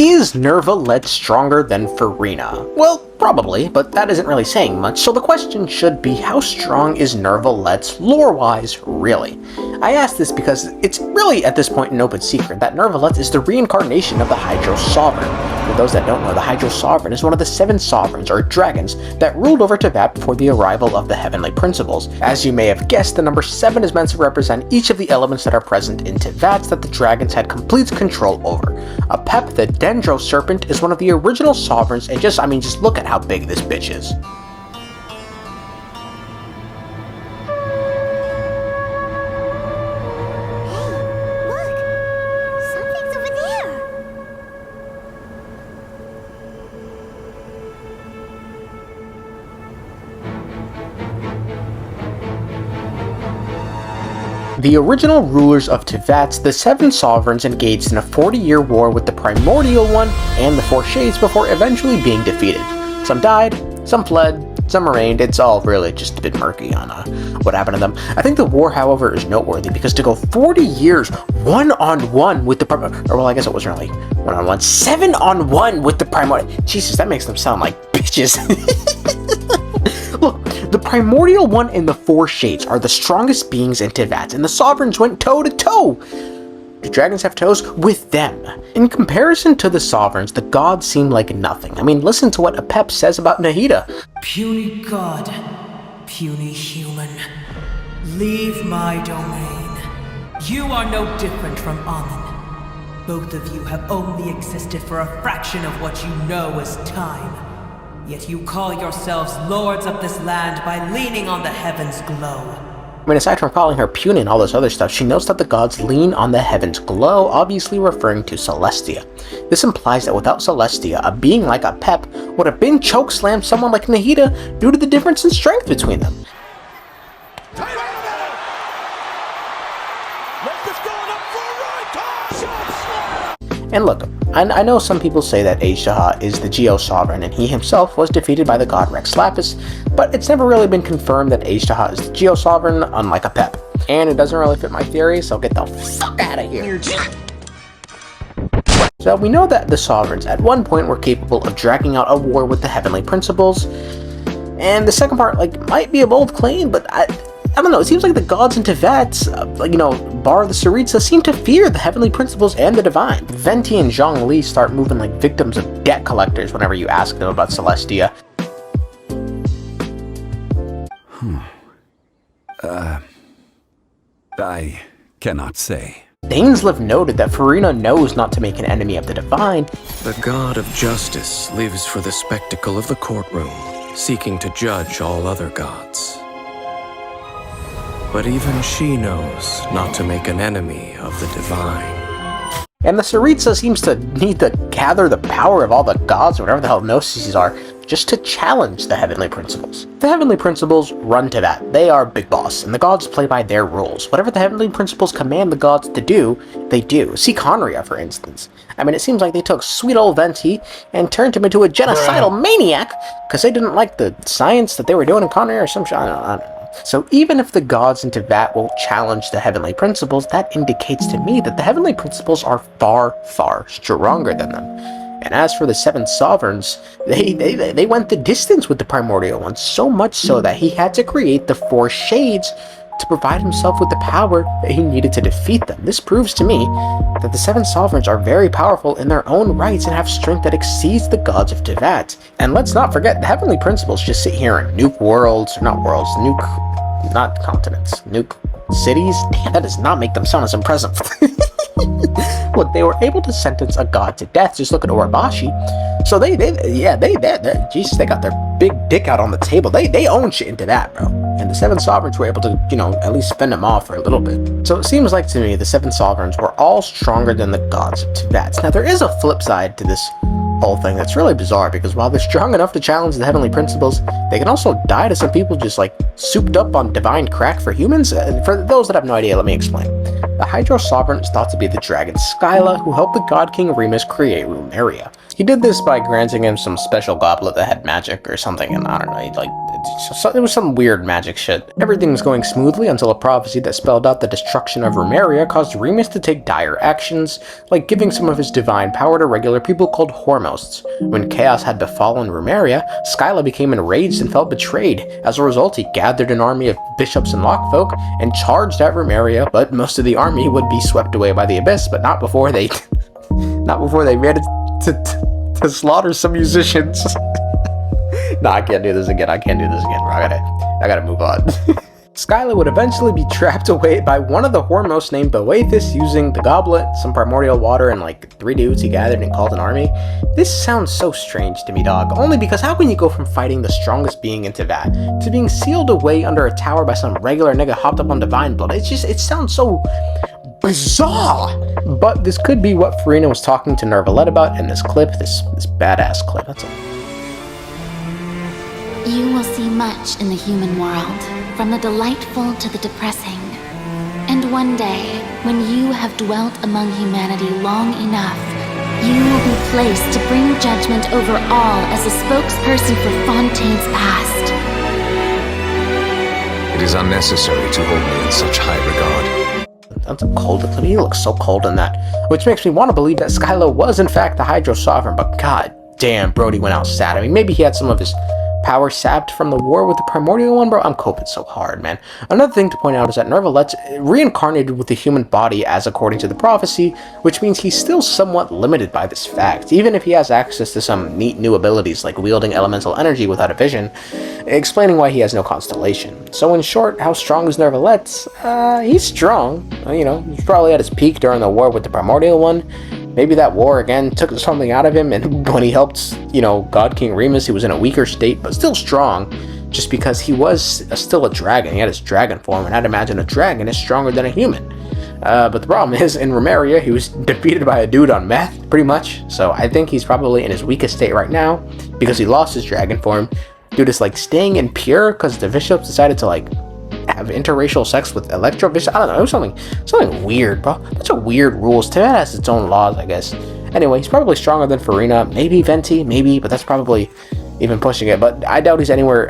Is Neuvillette stronger than Furina? Well, probably, but that isn't really saying much, so the question should be, how strong is Neuvillette's lore-wise, really? I ask this because it's really at this point an open secret that Neuvillette is the reincarnation of the Hydro Sovereign. For those that don't know, the Hydro Sovereign is one of the 7 sovereigns, or dragons, that ruled over Teyvat before the arrival of the Heavenly Principles. As you may have guessed, the number 7 is meant to represent each of the elements that are present in Teyvat that the dragons had complete control over. Apep, the Dendro Serpent, is one of the original sovereigns, and just look at how big this bitch is. The original rulers of Teyvat, the 7 sovereigns, engaged in a 40-year war with the Primordial One and the 4 Shades before eventually being defeated. Some died, some fled, some remained. It's all really just a bit murky on what happened to them. I think the war, however, is noteworthy because to go 40 years one-on-one with the well, I guess it wasn't really one-on-one, 7-on-1 with the Primordial. Jesus, that makes them sound like bitches. Look, the Primordial One and the 4 Shades are the strongest beings in Teyvat, and the Sovereigns went toe-to-toe. Do dragons have toes? With them. In comparison to the Sovereigns, the gods seem like nothing. I mean, listen to what Apep says about Nahida. Puny god, puny human, leave my domain. You are no different from Amun. Both of you have only existed for a fraction of what you know as time. Yet you call yourselves lords of this land by leaning on the heavens' glow. I mean, aside from calling her puny and all this other stuff, she knows that the gods lean on the heavens' glow, obviously referring to Celestia. This implies that without Celestia, a being like Apep would have been chokeslammed someone like Nahida due to the difference in strength between them. And look, I know some people say that Ashtaha is the Geo Sovereign and he himself was defeated by the god Rex Lapis, but it's never really been confirmed that Ashtaha is the Geo Sovereign, unlike Apep. And it doesn't really fit my theory, so get the fuck out of here. So we know that the Sovereigns at one point were capable of dragging out a war with the Heavenly Principles, and the second part might be a bold claim, but I don't know, it seems like the gods in Teyvat, bar the Tsaritsa, seem to fear the Heavenly Principles and the Divine. Venti and Zhongli start moving like victims of debt collectors whenever you ask them about Celestia. I cannot say. Dainsleif noted that Furina knows not to make an enemy of the Divine. The god of justice lives for the spectacle of the courtroom, seeking to judge all other gods. But even she knows not to make an enemy of the divine. And the Tsaritsa seems to need to gather the power of all the gods, or whatever the hell Gnosis are, just to challenge the Heavenly Principles. The Heavenly Principles run to that. They are big boss, and the gods play by their rules. Whatever the Heavenly Principles command the gods to do, they do. See Conria, for instance. I mean, it seems like they took sweet old Venti and turned him into a genocidal maniac because they didn't like the science that they were doing in Conria or some shit. I don't know. So even if the gods in Teyvat won't challenge the Heavenly Principles, that indicates to me that the Heavenly Principles are far, far stronger than them. And as for the 7 sovereigns, they went the distance with the Primordial One, so much so that he had to create the 4 Shades to provide himself with the power that he needed to defeat them. This proves to me that the 7 sovereigns are very powerful in their own rights and have strength that exceeds the gods of Teyvat. And let's not forget, the Heavenly Principles just sit here and nuke worlds, not continents, nuke cities. Damn, that does not make them sound as impressive. Look, they were able to sentence a god to death. Just look at Orobashi. So they Jesus, they got their big dick out on the table. They own shit into that, bro. And the 7 sovereigns were able to, at least fend them off for a little bit. So it seems like to me the 7 sovereigns were all stronger than the gods of Teyvat. Now there is a flip side to this whole thing that's really bizarre, because while they're strong enough to challenge the Heavenly Principles, they can also die to some people just souped up on divine crack for humans. For those that have no idea, let me explain. the Hydro Sovereign is thought to be the dragon Scylla, who helped the God King Remus create Rumeria. He did this by granting him some special goblet that had magic or something, and I don't know, it was some weird magic shit. Everything was going smoothly until a prophecy that spelled out the destruction of Rumeria caused Remus to take dire actions, like giving some of his divine power to regular people called Hormosts. When chaos had befallen Rumeria, Scylla became enraged and felt betrayed. As a result, he gathered an army of bishops and lockfolk and charged at Rumeria, but most of the army would be swept away by the abyss, but not before they managed to slaughter some musicians. No, I can't do this again, bro. I gotta move on. Scylla would eventually be trapped away by one of the Hormosts named Boethus using the goblet, some primordial water, and like 3 dudes he gathered and called an army. This sounds so strange to me, dog. Only because how can you go from fighting the strongest being into that to being sealed away under a tower by some regular nigga hopped up on divine blood? It sounds so bizarre. But this could be what Furina was talking to Neuvillette about in this clip, this badass clip. That's all. You will see much in the human world, from the delightful to the depressing. And one day, when you have dwelt among humanity long enough, you will be placed to bring judgment over all as a spokesperson for Fontaine's past. It is unnecessary to hold me in such high regard. That's a cold clip. He looks so cold in that. Which makes me want to believe that Scylla was in fact the Hydro Sovereign, but god damn, Brody went out sad. I mean, maybe he had some of his power sapped from the war with the primordial one, bro. I'm coping so hard, man. Another thing to point out is that Neuvillette's reincarnated with the human body as according to the prophecy, which means he's still somewhat limited by this fact, even if he has access to some neat new abilities like wielding elemental energy without a vision, explaining why he has no constellation. So in short, how strong is Neuvillette? He's strong. You know, he's probably at his peak during the war with the primordial one. Maybe that war again took something out of him, and when he helped, you know, God King Remus, he was in a weaker state, but still strong, just because he was still a dragon. He had his dragon form, and I'd imagine a dragon is stronger than a human. But the problem is, in Rumeria, he was defeated by a dude on meth, pretty much, so I think he's probably in his weakest state right now, because he lost his dragon form. Dude is, like, staying impure, because the bishops decided to, like, have interracial sex with electro-bishop. I don't know, it was something weird, bro. That's a weird rules. Tibet has its own laws, I guess. Anyway, he's probably stronger than Furina, maybe Venti, maybe, but that's probably even pushing it. But I doubt he's anywhere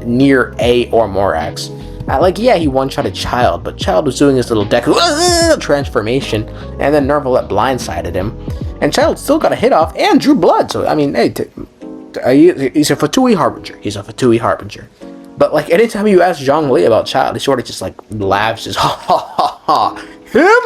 near A or Morax. Like, yeah, he one-shotted Child, but Child was doing his little Deku transformation, and then Neuvillette blindsided him, and Child still got a hit off and drew blood. So I mean, hey, he's a Fatui Harbinger. But, like, anytime you ask Zhongli about Child, he sort of just, like, laughs, just, ha, him?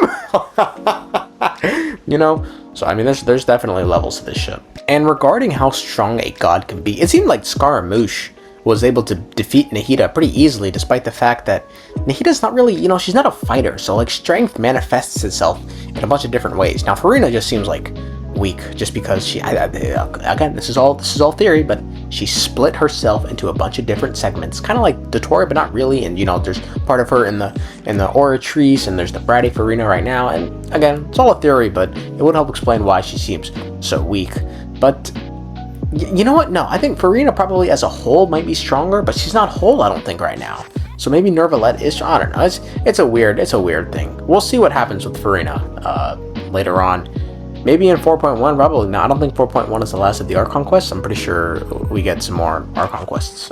You know? So, I mean, there's definitely levels to this shit. And regarding how strong a god can be, it seemed like Scaramouche was able to defeat Nahida pretty easily, despite the fact that Nahida's not really, you know, she's not a fighter, so, like, strength manifests itself in a bunch of different ways. Now, Furina just seems, like, weak, just because she, again, this is all theory, but she split herself into a bunch of different segments, kind of like Dottore, but not really. And you know, there's part of her in the Oratrice, and there's the bratty Furina right now. And again, it's all a theory, but it would help explain why she seems so weak. But you know what? No, I think Furina probably as a whole might be stronger, but she's not whole, I don't think, right now. So maybe Neuvillette is. I don't know. It's a weird thing. We'll see what happens with Furina later on. Maybe in 4.1, probably not. I don't think 4.1 is the last of the Archon quests. I'm pretty sure we get some more Archon quests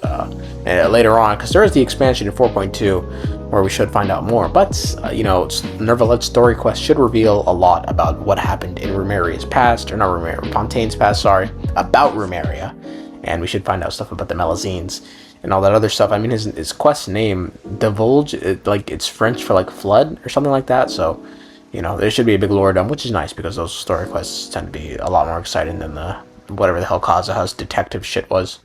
later on, because there is the expansion in 4.2 where we should find out more. But, you know, Neuvillette's story quest should reveal a lot about what happened in Rumeria's past, or not Rumeria, Fontaine's past, sorry, about Rumeria. And we should find out stuff about the Melazines and all that other stuff. I mean, his quest name, Divulge, it's French for, like, flood or something like that, so you know, there should be a big lore dump, which is nice because those story quests tend to be a lot more exciting than the whatever the hell Kazuha's detective shit was.